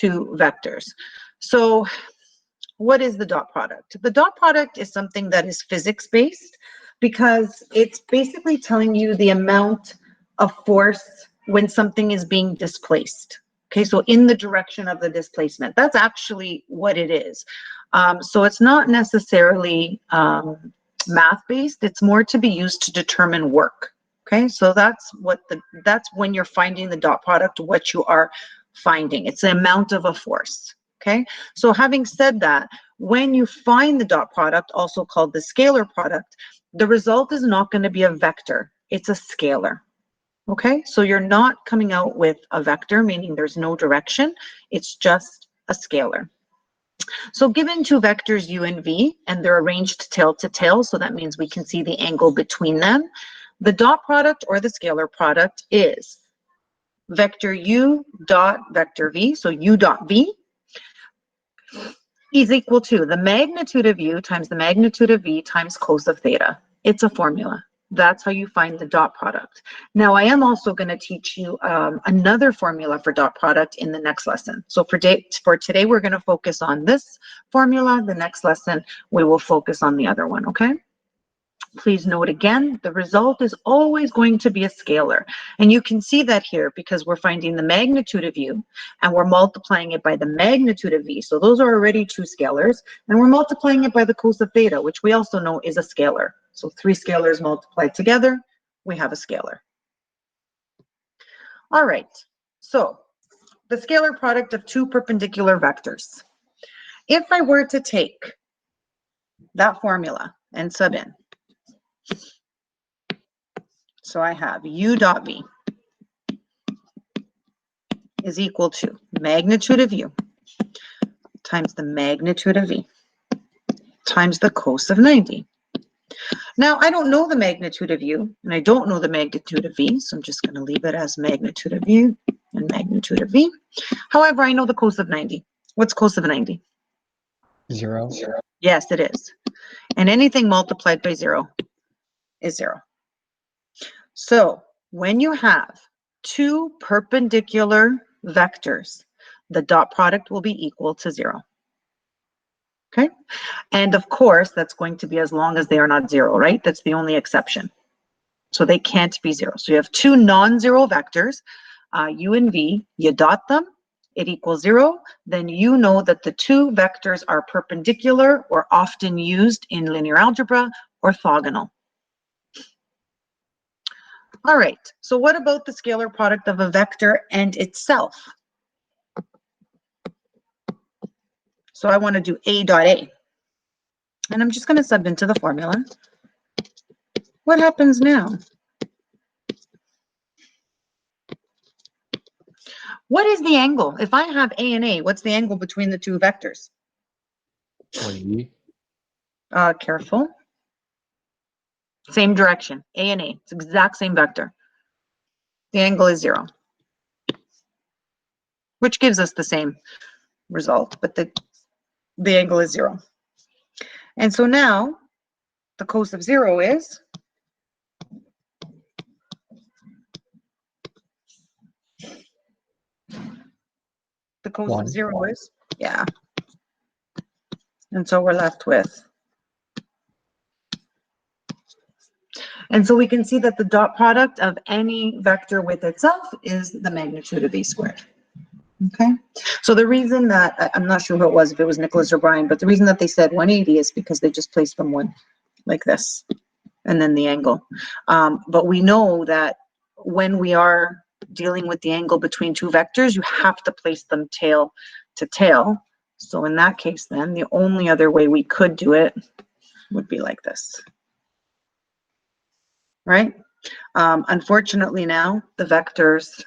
two vectors. So what is the dot product? The dot product is something that is physics-based because it's basically telling you the amount of force when something is being displaced. Okay, so in the direction of the displacement. That's actually what it is. So it's not necessarily math-based. It's more to be used to determine work. Okay, so that's when you're finding the dot product, what you are finding. It's the amount of a force. Okay, so having said that, when you find the dot product, also called the scalar product, the result is not going to be a vector. It's a scalar. Okay, so you're not coming out with a vector, meaning there's no direction. It's just a scalar. So given two vectors u and v, and they're arranged tail to tail, so that means we can see the angle between them, the dot product or the scalar product is vector u dot vector v, so u dot v, is equal to the magnitude of u times the magnitude of v times cos of theta. It's a formula. That's how you find the dot product. Now, I am also going to teach you another formula for dot product in the next lesson. So for today, we're going to focus on this formula. The next lesson, we will focus on the other one, okay? Please note again, the result is always going to be a scalar. And you can see that here because we're finding the magnitude of u and we're multiplying it by the magnitude of v. So those are already two scalars. And we're multiplying it by the cos of theta, which we also know is a scalar. So three scalars multiplied together, we have a scalar. All right, so the scalar product of two perpendicular vectors. If I were to take that formula and sub in, so I have u dot v is equal to magnitude of u times the magnitude of v times the cos of 90. Now, I don't know the magnitude of u, and I don't know the magnitude of v, so I'm just going to leave it as magnitude of u and magnitude of v. However, I know the cos of 90. What's cos of 90? 0. Yes, it is. And anything multiplied by 0 is 0. So when you have two perpendicular vectors, the dot product will be equal to 0. Okay, and of course, that's going to be as long as they are not 0, right? That's the only exception. So they can't be 0. So you have two non-zero vectors, u and v, you dot them, it equals 0. Then you know that the two vectors are perpendicular or often used in linear algebra, orthogonal. All right, so what about the scalar product of a vector and itself? So I want to do a dot a. And I'm just going to sub into the formula. What happens now? What is the angle? If I have a and a, what's the angle between the two vectors? 180. Careful. Same direction, a and a. It's exact same vector. The angle is 0, which gives us the same result, but the angle is 0. And so now the cos of 0 is the cos of 0 is, yeah. And so we're left with, and so we can see that the dot product of any vector with itself is the magnitude of v squared. Okay, so the reason that, I'm not sure who it was, if it was Nicholas or Brian, but the reason that they said 180 is because they just placed them one like this, and then the angle. But we know that when we are dealing with the angle between two vectors, you have to place them tail to tail. So in that case, then the only other way we could do it would be like this, right? Unfortunately now the vectors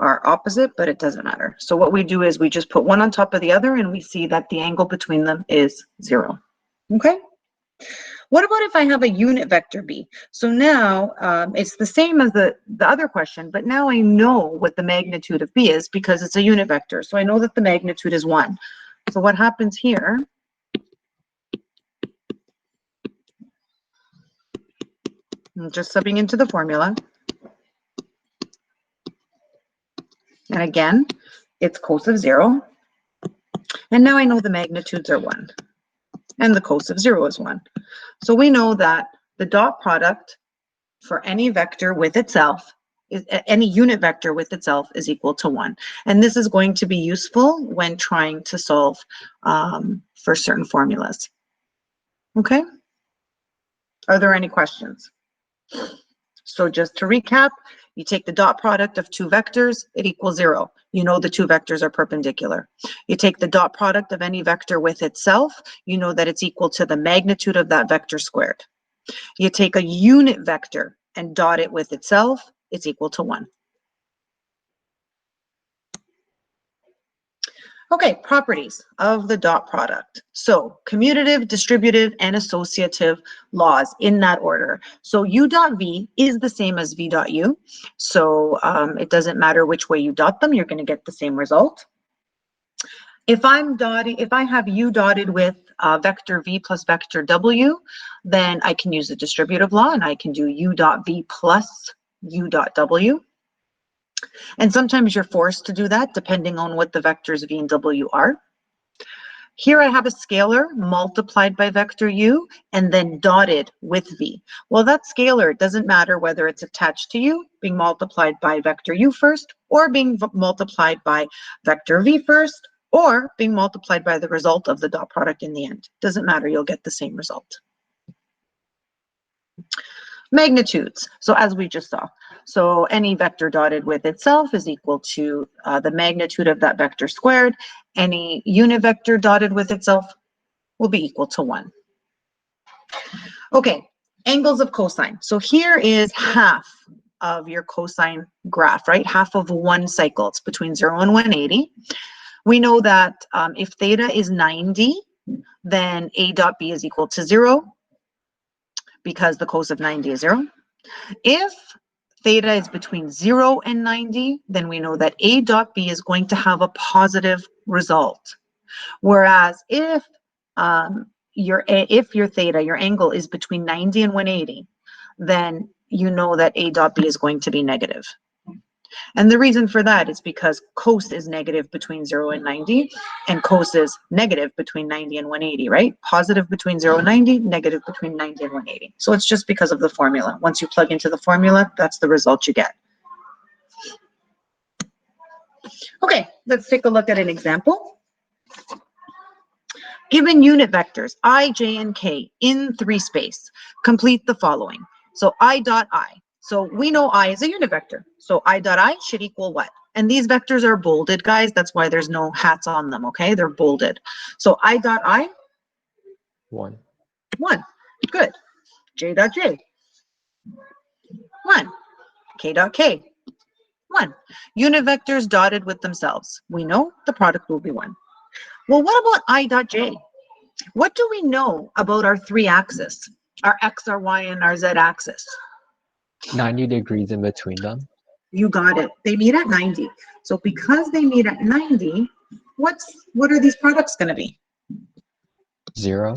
are opposite, but it doesn't matter. So what we do is we just put one on top of the other and we see that the angle between them is 0. Okay. What about if I have a unit vector b? So now it's the same as the other question, but now I know what the magnitude of b is because it's a unit vector. So I know that the magnitude is 1. So what happens here? I'm just subbing into the formula. And again, its cos of 0. And now I know the magnitudes are 1. And the cos of 0 is 1. So we know that the dot product for any vector with itself, any unit vector with itself is equal to 1. And this is going to be useful when trying to solve for certain formulas. Okay? Are there any questions? So just to recap, you take the dot product of two vectors, it equals 0. You know the two vectors are perpendicular. You take the dot product of any vector with itself, you know that it's equal to the magnitude of that vector squared. You take a unit vector and dot it with itself, it's equal to 1. Okay, properties of the dot product. So commutative, distributive, and associative laws in that order. So u dot v is the same as v dot u. So it doesn't matter which way you dot them, you're going to get the same result. If I have u dotted with vector v plus vector w, then I can use the distributive law and I can do u dot v plus u dot w. And sometimes you're forced to do that depending on what the vectors v and w are. Here I have a scalar multiplied by vector u and then dotted with v. Well, that scalar, it doesn't matter whether it's attached to u, being multiplied by vector u first, or being multiplied by vector v first, or being multiplied by the result of the dot product in the end. Doesn't matter, you'll get the same result. Magnitudes, so as we just saw. So any vector dotted with itself is equal to the magnitude of that vector squared. Any unit vector dotted with itself will be equal to 1. Okay, angles of cosine. So here is half of your cosine graph, right? Half of one cycle. It's between 0 and 180. We know that if theta is 90, then a dot b is equal to 0 because the cos of 90 is 0. If theta is between 0 and 90, then we know that a dot b is going to have a positive result. Whereas if your theta, your angle is between 90 and 180, then you know that a dot b is going to be negative. And the reason for that is because cos is negative between 0 and 90, and cos is negative between 90 and 180, right? Positive between 0 and 90, negative between 90 and 180. So it's just because of the formula. Once you plug into the formula, that's the result you get. Okay, let's take a look at an example. Given unit vectors I, j, and k in 3 space, complete the following. So I dot I. So we know I is a unit vector. So I dot I should equal what? And these vectors are bolded, guys. That's why there's no hats on them, okay? They're bolded. So I dot I. 1. 1. Good. J dot j. 1. K dot k. 1. Unit vectors dotted with themselves. We know the product will be 1. Well, what about I dot j? What do we know about our 3 axes? Our x, our y, and our z axis? 90 degrees in between them. You got it. They meet at 90. So because they meet at 90, what are these products going to be? 0.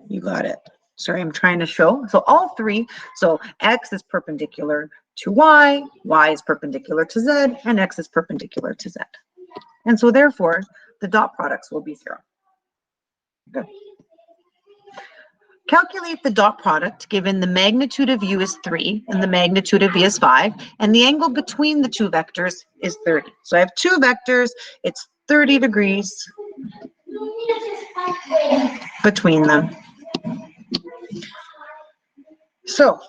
You got it. Sorry, I'm trying to show. So all 3. So x is perpendicular to y is perpendicular to z, and x is perpendicular to z. And so therefore, the dot products will be 0. Good. Calculate the dot product given the magnitude of u is 3 and the magnitude of v is 5, and the angle between the 2 vectors is 30. So I have 2 vectors, it's 30 degrees between them. So,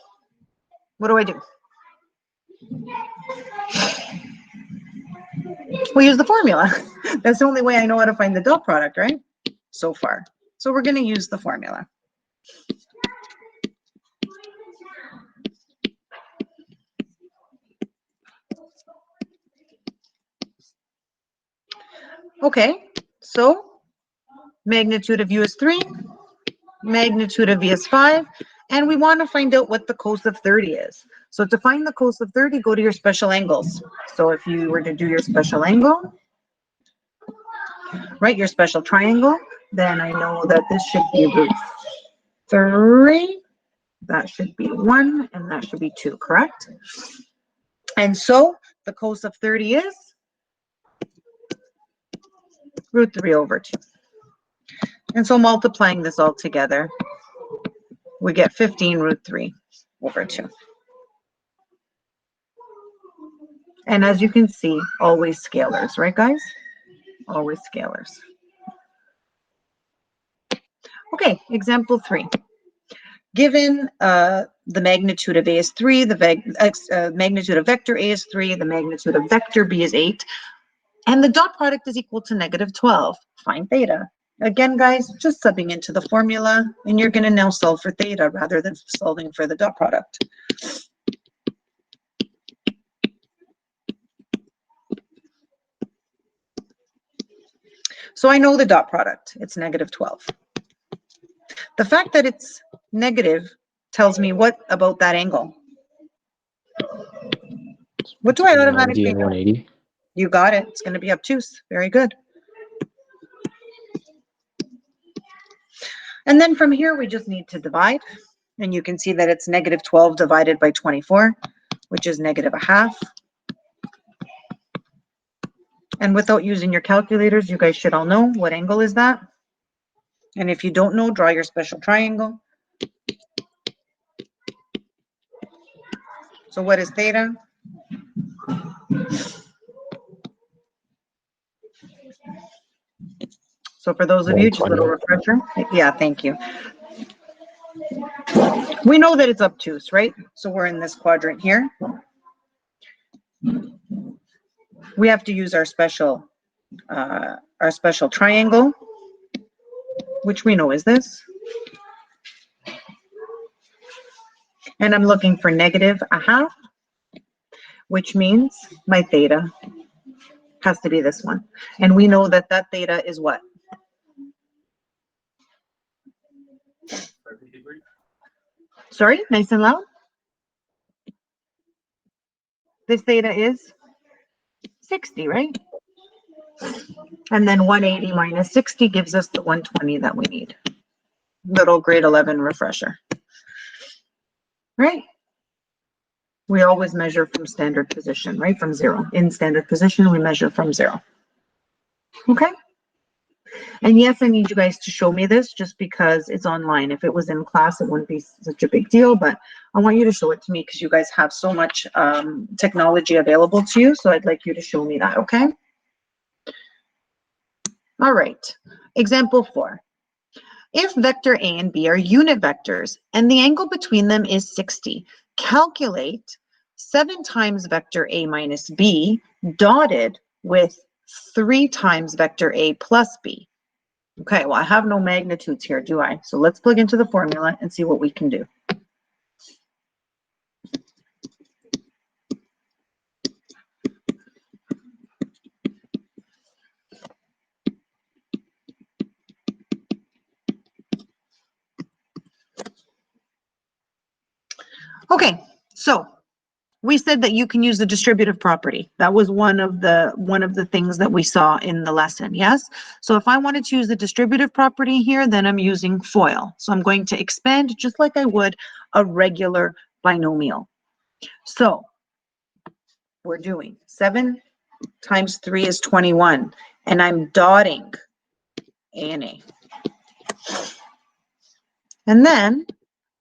what do? We use the formula. That's the only way I know how to find the dot product, right? So far. So we're going to use the formula. Okay, so magnitude of u is 3, magnitude of v is 5, and we want to find out what the cos of 30 is. So to find the cos of 30, go to your special angles. So if you were to do your special angle, right, your special triangle, then I know that this should be root 3, that should be 1, and that should be 2, correct? And so the cos of 30 is root 3 over 2. And so multiplying this all together, we get 15 root 3 over 2. And as you can see, always scalars, right guys? Always scalars. Okay, example 3. Given the magnitude of A is 3, the magnitude of vector A is 3, the magnitude of vector B is 8, and the dot product is equal to negative 12. Find theta. Again, guys, just subbing into the formula, and you're going to now solve for theta rather than solving for the dot product. So I know the dot product. It's negative 12. The fact that it's negative tells me what about that angle? What do I Between automatically 90 and know? 180. You got it. It's going to be obtuse. Very good. And then from here, we just need to divide. And you can see that it's negative 12 divided by 24, which is negative a half. And without using your calculators, you guys should all know what angle is that. And if you don't know, draw your special triangle. So what is theta? So for those of you, just a little 120. refresher. Yeah, thank you. We know that it's obtuse, right? So we're in this quadrant here. We have to use our special triangle, which we know is this. And I'm looking for negative a half, which means my theta has to be this one. And we know that that theta is what? Sorry, nice and loud. This theta is 60, right? And then 180 minus 60 gives us the 120 that we need. Little grade 11 refresher. Right? We always measure from standard position, right? From 0. In standard position, we measure from 0. Okay? And yes, I need you guys to show me this just because it's online. If it was in class, it wouldn't be such a big deal, but I want you to show it to me because you guys have so much technology available to you. So I'd like you to show me that, okay? All right. Example 4. If vector A and B are unit vectors and the angle between them is 60, calculate 7 times vector A minus B dotted with 3 times vector A plus B. Okay, well, I have no magnitudes here, do I? So let's plug into the formula and see what we can do. Okay, so we said that you can use the distributive property. That was one of the things that we saw in the lesson, yes? So if I wanted to use the distributive property here, then I'm using FOIL. So I'm going to expand just like I would a regular binomial. So we're doing 7 times 3 is 21, and I'm dotting A and A. And then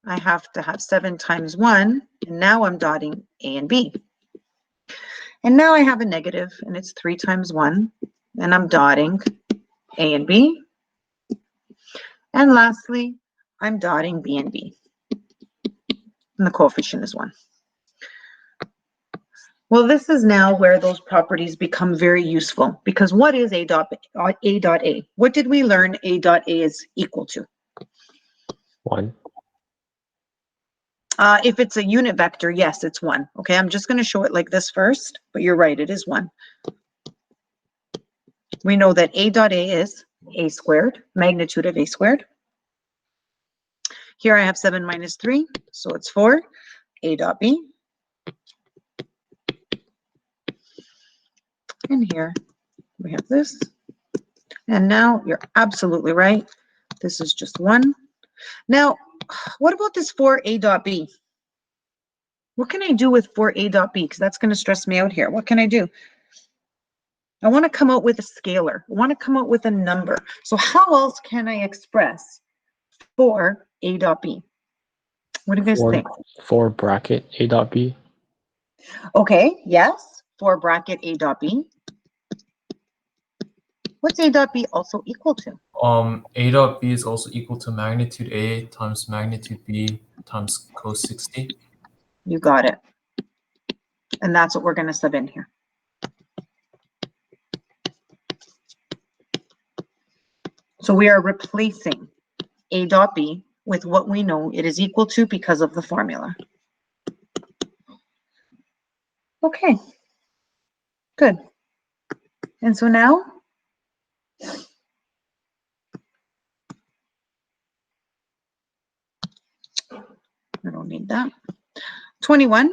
I have to have 7 times 1, and now I'm dotting A and B. And now I have a negative, and it's 3 times 1, and I'm dotting A and B. And lastly, I'm dotting B and B. And the coefficient is 1. Well, this is now where those properties become very useful, because what is A dot A? What did we learn A dot A is equal to? 1. If it's a unit vector, yes, it's 1. Okay, I'm just going to show it like this first, but you're right, it is 1. We know that A dot A is A squared, magnitude of A squared. Here I have 7 minus 3, so it's 4. A dot B. And here we have this. And now you're absolutely right. This is just 1. Now, what about this 4A dot B? What can I do with 4A dot B? Because that's going to stress me out here. What can I do? I want to come out with a scalar. I want to come out with a number. So how else can I express for A dot B? What do you guys think? For bracket A dot B. Okay, yes, for bracket A dot B. What's A dot B also equal to? A dot B is also equal to magnitude A times magnitude B times cos 60. You got it. And that's what we're going to sub in here. So we are replacing A dot B with what we know it is equal to because of the formula. Okay, good. And so now, I don't need that. 21,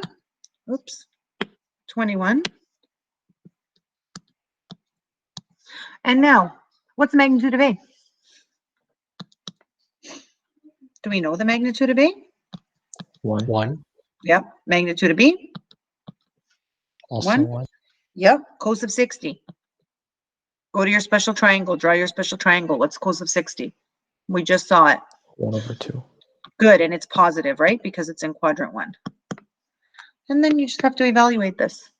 oops, 21. And now, what's the magnitude of A? Do we know the magnitude of A? 1. 1. Yep. Magnitude of B? Also One. 1. Yep. Cos of 60. Go to your special triangle. Draw your special triangle. What's cos of 60? We just saw it. 1/2. Good. And it's positive, right? Because it's in quadrant 1. And then you just have to evaluate this.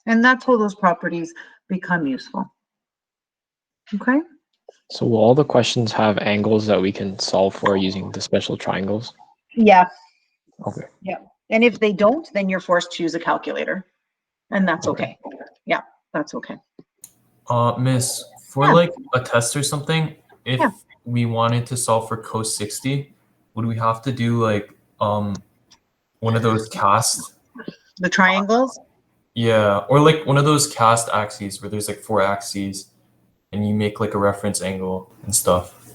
And that's how those properties become useful. Okay? So will all the questions have angles that we can solve for using the special triangles? Yeah. Okay. Yeah. And if they don't, then you're forced to use a calculator. And that's okay. Yeah, that's okay. Miss, for Yeah. like a test or something, if Yeah. we wanted to solve for cos 60, would we have to do like one of those cast? The triangles? Yeah, or like one of those cast axes where there's like 4 axes and you make like a reference angle and stuff.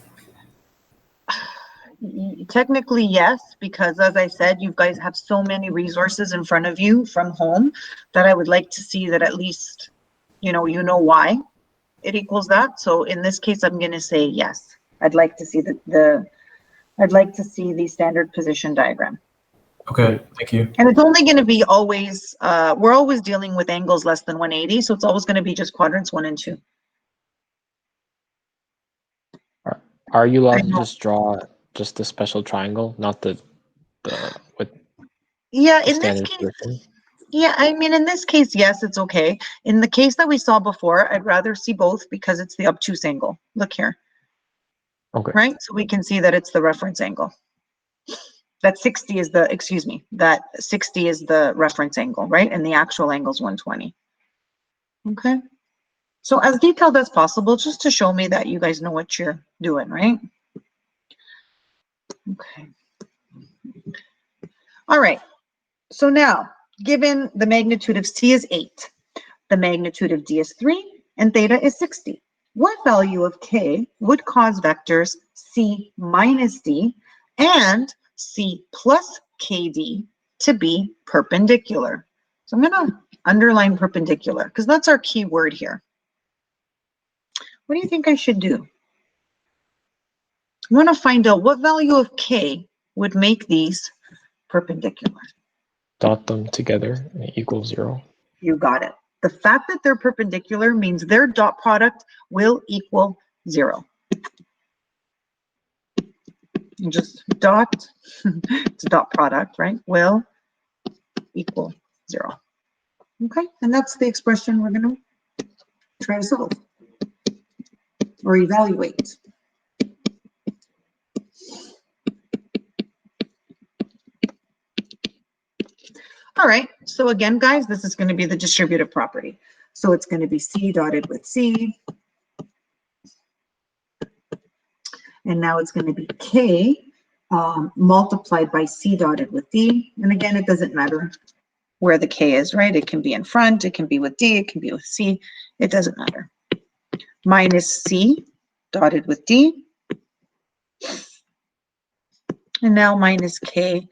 Technically, yes, because as I said, you guys have so many resources in front of you from home that I would like to see that at least, you know why it equals that. So in this case, I'm going to say yes. I'd like to see I'd like to see the standard position diagram. Okay, thank you. And it's only going to be always, we're always dealing with angles less than 180. So it's always going to be just quadrants 1 and 2. Are you allowed I to know. just draw just the special triangle, not the with Yeah, the in this standard case, position? yeah, I mean, in this case, yes, it's okay. In the case that we saw before, I'd rather see both because it's the obtuse angle. Look here, Okay. right? So we can see that it's the reference angle. That 60 is the, excuse me, that 60 is the reference angle, right? And the actual angle is 120. Okay. So as detailed as possible, just to show me that you guys know what you're doing, right? Okay. All right. So now, given the magnitude of C is 8, the magnitude of D is 3, and theta is 60, what value of K would cause vectors C minus D and C plus KD to be perpendicular? So I'm going to underline perpendicular because that's our key word here. What do you think I should do? I want to find out what value of K would make these perpendicular. Dot them together and it equals 0. You got it. The fact that they're perpendicular means their dot product will equal 0. And just dot, it's a dot product, right? Will equal 0. Okay, and that's the expression we're going to try to solve or evaluate. All right, so again, guys, this is going to be the distributive property. So it's going to be C dotted with C. And now it's going to be K multiplied by C dotted with D. And again, it doesn't matter where the K is, right? It can be in front, it can be with D, it can be with C. It doesn't matter. Minus C dotted with D. And now minus K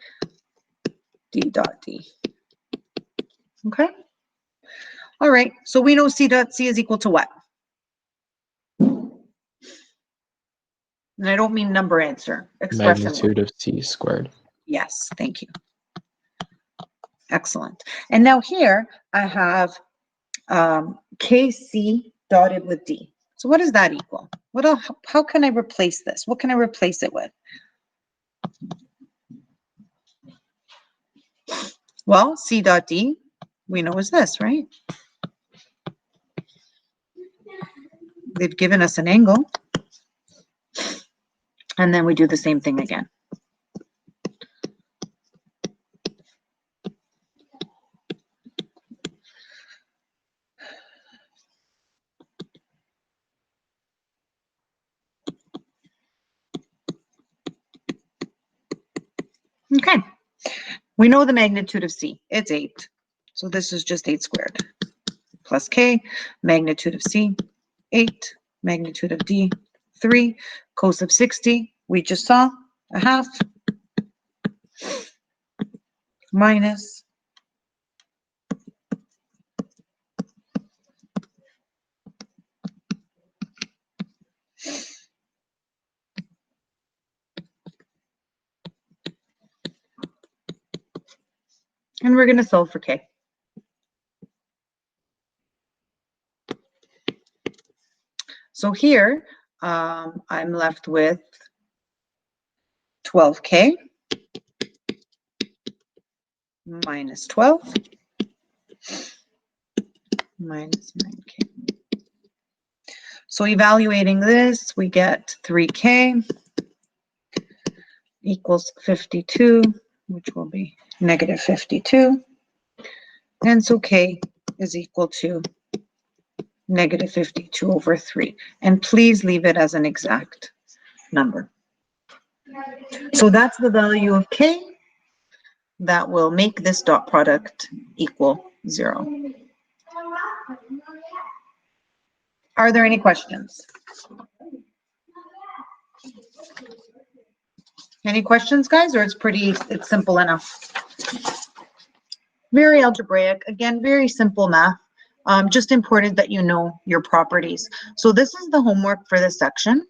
D dot D. Okay. All right. So we know C dot C is equal to what? And I don't mean number answer, expression. Magnitude of C squared. Yes, thank you. Excellent. And now here I have KC dotted with D. So what does that equal? How can I replace this? What can I replace it with? Well, C dot D, we know is this, right? They've given us an angle. And then we do the same thing again. Okay, we know the magnitude of C, it's 8. So this is just 8 squared plus K, magnitude of C, 8, magnitude of D, 3, cos of 60, we just saw, a half, minus and we're going to solve for K. So here, I'm left with 12K minus 12 minus 9K. So evaluating this, we get 3K equals 52, which will be negative 52. And so K is equal to negative 52 over 3. And please leave it as an exact number. So that's the value of K that will make this dot product equal 0. Are there any questions? Any questions, guys, or it's simple enough? Very algebraic, again, very simple math. Just important that you know your properties. So this is the homework for this section.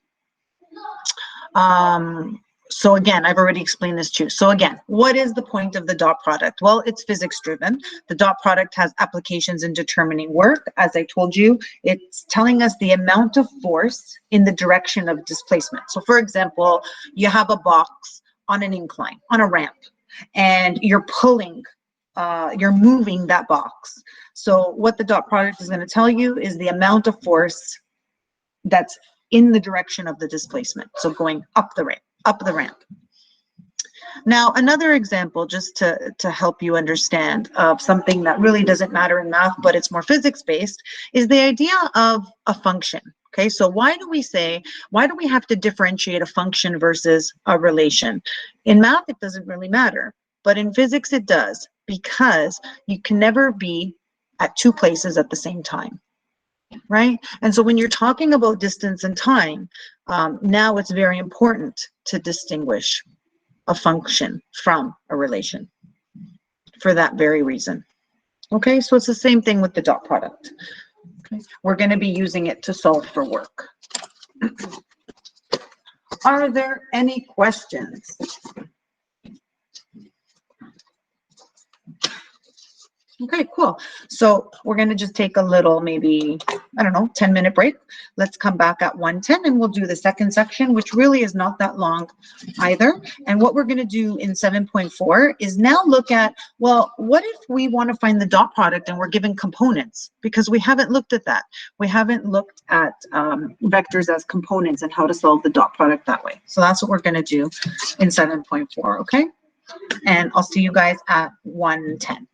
So again, I've already explained this too. So again, what is the point of the dot product? Well, it's physics driven. The dot product has applications in determining work. As I told you, it's telling us the amount of force in the direction of displacement. So for example, you have a box on an incline, on a ramp, and you're pulling, you're moving that box. So what the dot product is going to tell you is the amount of force that's in the direction of the displacement. So going up the ramp. Now, another example, just to help you understand of something that really doesn't matter in math, but it's more physics-based, is the idea of a function. Okay, so why do we have to differentiate a function versus a relation? In math, it doesn't really matter, but in physics, it does, because you can never be at two places at the same time. Right? And so when you're talking about distance and time, now it's very important to distinguish a function from a relation for that very reason. Okay, so it's the same thing with the dot product. Okay. We're going to be using it to solve for work. Are there any questions? Okay, cool. So we're going to just take a little, maybe, I don't know, 10-minute break. Let's come back at 1:10 and we'll do the second section, which really is not that long either. And what we're going to do in 7.4 is now look at, well, what if we want to find the dot product and we're given components? Because we haven't looked at that. We haven't looked at vectors as components and how to solve the dot product that way. So that's what we're going to do in 7.4, okay? And I'll see you guys at 1:10.